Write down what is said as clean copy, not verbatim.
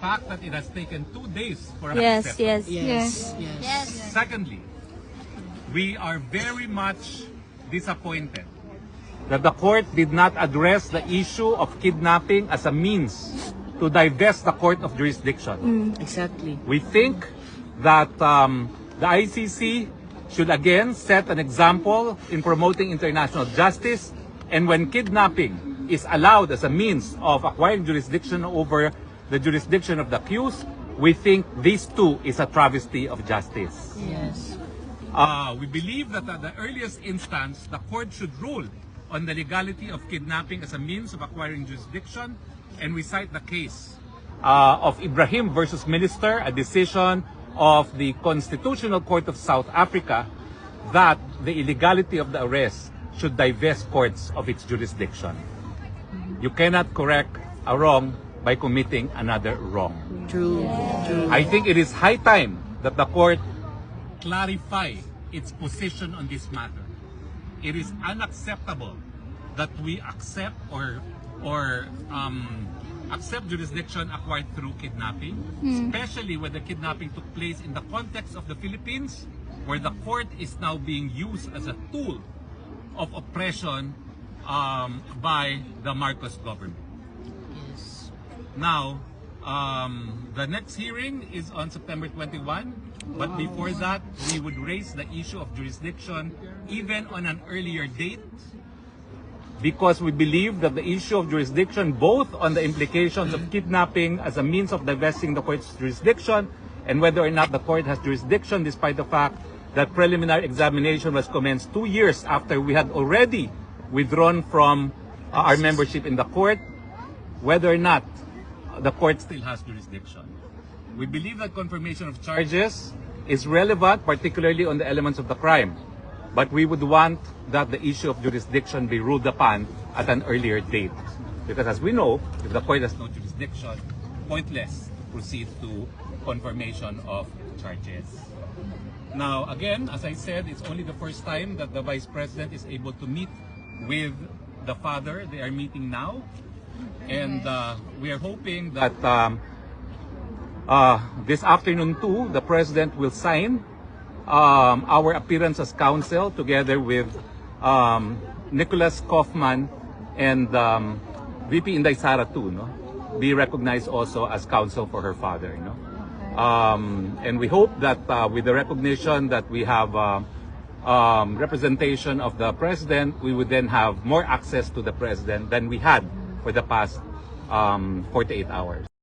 fact that it has taken 2 days for an Yes, acceptance. yes. Yes. Secondly, we are very much disappointed that the court did not address the issue of kidnapping as a means to divest the court of jurisdiction. Exactly. We think that the ICC should again set an example in promoting international justice, and when kidnapping is allowed as a means of acquiring jurisdiction over the jurisdiction of the accused, we think this too is a travesty of justice. Yes. We believe that at the earliest instance, the court should rule on the legality of kidnapping as a means of acquiring jurisdiction, and we cite the case of Ibrahim versus Minister, a decision of the Constitutional Court of South Africa, that the illegality of the arrest should divest courts of its jurisdiction. You cannot correct a wrong by committing another wrong. True. True. I think it is high time that the court clarify its position on this matter. It is unacceptable that we accept accept jurisdiction acquired through kidnapping, especially when the kidnapping took place in the context of the Philippines, where the court is now being used as a tool of oppression by the Marcos government. Yes. Now, the next hearing is on September 21, but before that, we would raise the issue of jurisdiction even on an earlier date, because we believe that the issue of jurisdiction, both on the implications of kidnapping as a means of divesting the court's jurisdiction, and whether or not the court has jurisdiction, despite the fact that preliminary examination was commenced 2 years after we had already withdrawn from our membership in the court, whether or not the court still has jurisdiction. We believe that confirmation of charges is relevant, particularly on the elements of the crime. But we would want that the issue of jurisdiction be ruled upon at an earlier date. Because as we know, if the court has no jurisdiction, pointless to proceed to confirmation of charges. Now, again, as I said, it's only the first time that the Vice President is able to meet with the father. They are meeting now. And we are hoping that this afternoon too, the President will sign our appearance as counsel together with Nicholas Kaufman and VP Inday Sara too, no? Be recognized also as counsel for her father. You know? And we hope that with the recognition that we have representation of the President, we would then have more access to the President than we had for the past 48 hours.